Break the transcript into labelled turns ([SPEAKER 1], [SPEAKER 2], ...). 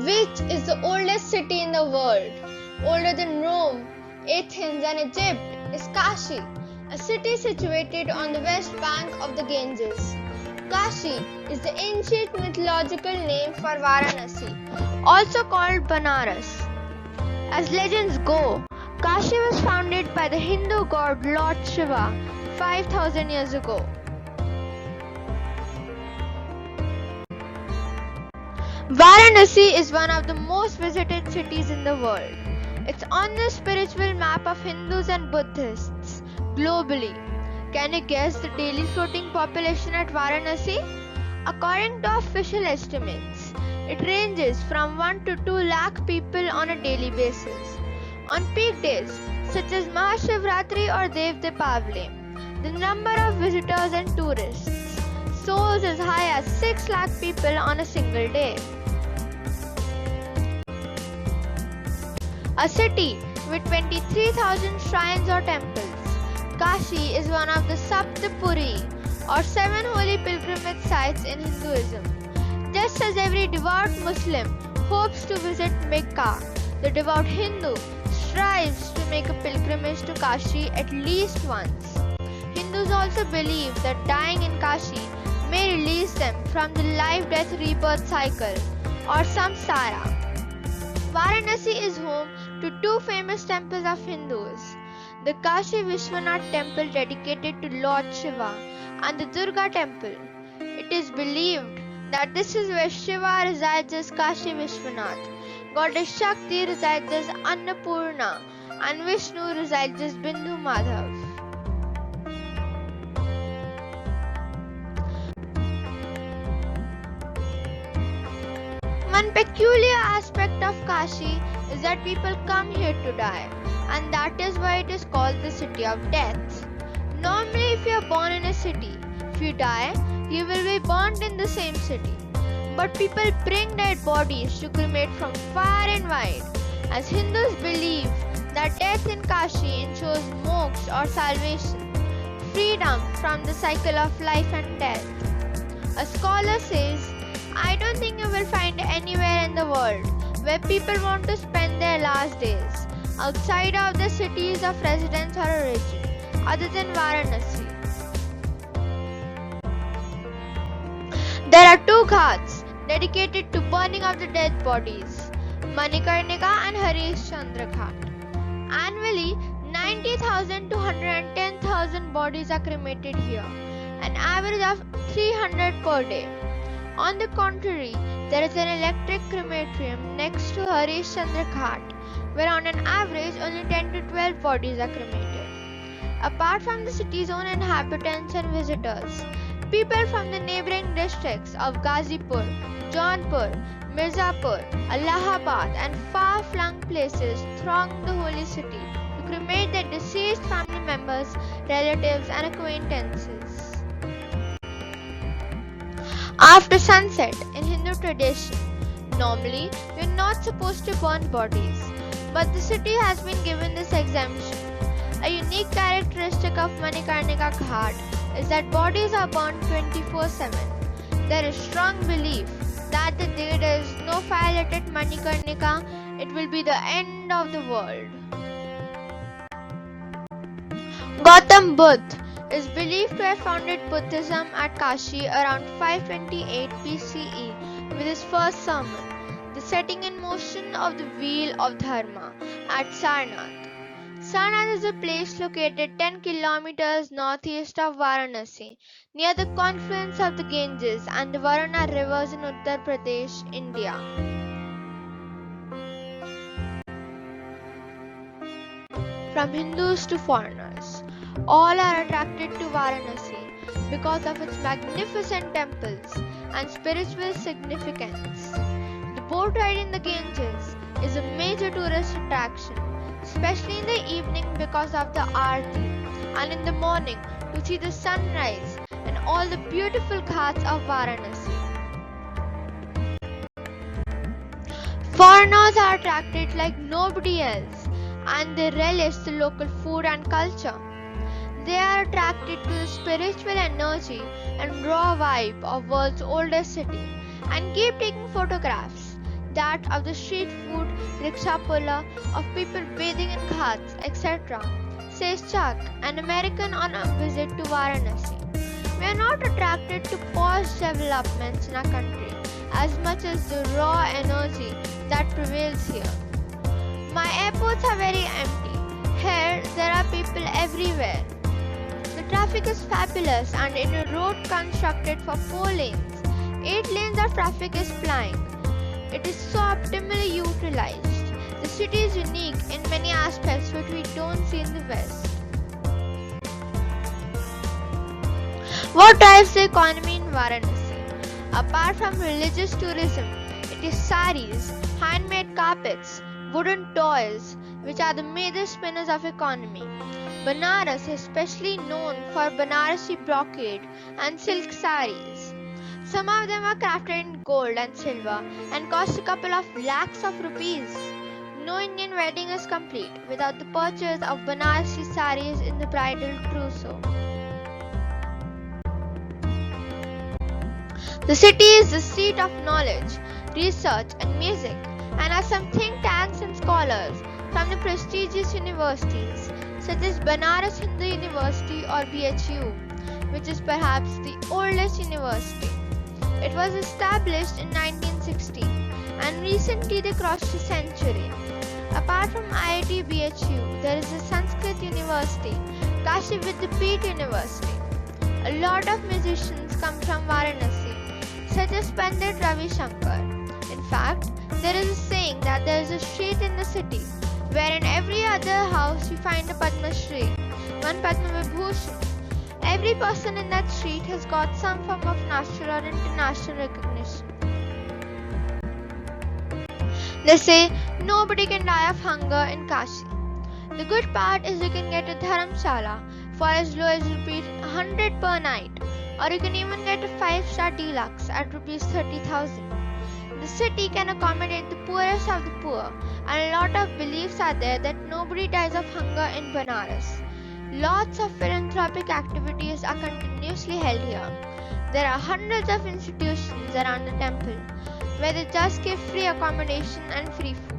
[SPEAKER 1] Which is the oldest city in the world? Older than Rome, Athens, and Egypt is Kashi, a city situated on the west bank of the Ganges. Kashi is the ancient mythological name for Varanasi, also called Banaras. As legends go, Kashi was founded by the Hindu god Lord Shiva 5000 years ago. Varanasi is one of the most visited cities in the world. It's on the spiritual map of Hindus and Buddhists globally. Can you guess the daily floating population at Varanasi? According to official estimates, it ranges from 1 to 2 lakh people on a daily basis. On peak days, such as Mahashivratri or Dev Deepavali, the number of visitors and tourists soars as high as 6 lakh people on a single day. A city with 23,000 shrines or temples, Kashi is one of the Saptapuri or 7 holy pilgrimage sites in Hinduism. Just as every devout Muslim hopes to visit Mecca, the devout Hindu strives to make a pilgrimage to Kashi at least once. Hindus also believe that dying in Kashi may release them from the life-death rebirth cycle or samsara. Varanasi is home to 2 famous temples of Hindus, the Kashi Vishwanath temple dedicated to Lord Shiva and the Durga temple. It is believed that this is where Shiva resides as Kashi Vishwanath, Goddess Shakti resides as Annapurna, and Vishnu resides as Bindu Madhav. One peculiar aspect of Kashi is that people come here to die, and that is why it is called the city of death. Normally, if you are born in a city, if you die, you will be burned in the same city. But people bring dead bodies to cremate from far and wide, as Hindus believe that death in Kashi ensures moksha or salvation, freedom from the cycle of life and death. A scholar says, I don't think you will find anywhere in the world where people want to spend their last days outside of the cities of residence or origin, other than Varanasi. There are 2 ghats dedicated to burning of the dead bodies, Manikarnika and Harish Chandra Ghat. Annually, 90,000 to 110,000 bodies are cremated here, an average of 300 per day. On the contrary, there is an electric crematorium next to Harish Chandra Ghat, where on an average only 10 to 12 bodies are cremated. Apart from the city's own inhabitants and visitors, people from the neighboring districts of Ghazipur, Jaunpur, Mirzapur, Allahabad and far-flung places throng the holy city to cremate their deceased family members, relatives and acquaintances. After sunset, in Hindu tradition, normally we are not supposed to burn bodies, but the city has been given this exemption. A unique characteristic of Manikarnika Ghat is that bodies are burned 24/7. There is strong belief that the day there is no fire lit at Manikarnika, it will be the end of the world. Gautam Buddha is believed to have founded Buddhism at Kashi around 528 BCE with his first sermon, the setting in motion of the wheel of Dharma, at Sarnath. Sarnath is a place located 10 kilometers northeast of Varanasi, near the confluence of the Ganges and the Varuna rivers in Uttar Pradesh, India. From Hindus to foreigners, all are attracted to Varanasi because of its magnificent temples and spiritual significance. The boat ride in the Ganges is a major tourist attraction, especially in the evening because of the aarti, and in the morning to see the sunrise and all the beautiful ghats of Varanasi. Foreigners are attracted like nobody else, and they relish the local food and culture. They are attracted to the spiritual energy and raw vibe of world's oldest city and keep taking photographs. that of the street food rickshaw puller, of people bathing in ghats, etc., says Chuck, an American on a visit to Varanasi. We are not attracted to posh developments in our country as much as the raw energy that prevails here. My airports are very empty. Here, there are people everywhere. The traffic is fabulous, and in a road constructed for 4 lanes, 8 lanes of traffic is plying. It is so optimally utilized. The city is unique in many aspects which we don't see in the West. What drives the economy in Varanasi? Apart from religious tourism, it is saris, handmade carpets, wooden toys, which are the major spinners of economy. Banaras is especially known for Banarasi brocade and silk saris. Some of them are crafted in gold and silver and cost a couple of lakhs of rupees. No Indian wedding is complete without the purchase of Banarasi saris in the bridal trousseau. The city is the seat of knowledge, research and music, and has some think tanks and scholars from the prestigious universities such as Banaras Hindu University or BHU, which is perhaps the oldest university. It was established in 1916 and recently they crossed a century. Apart from IIT BHU, there is a Sanskrit University, Kashi Vidyapeeth University. A lot of musicians come from Varanasi, such as Pandit Ravi Shankar. In fact, there is a saying that there is a street in the city where in every other house you find a Padma Shri, one Padma Vibhushan. Every person in that street has got some form of national or international recognition. They say nobody can die of hunger in Kashi. The good part is you can get a dharamshala for as low as rupees 100 per night, or you can even get a 5-star deluxe at rupees 30,000. The city can accommodate the poorest of the poor, and a lot of beliefs are there that nobody dies of hunger in Banaras. Lots of philanthropic activities are continuously held here. There are hundreds of institutions around the temple where they just give free accommodation and free food.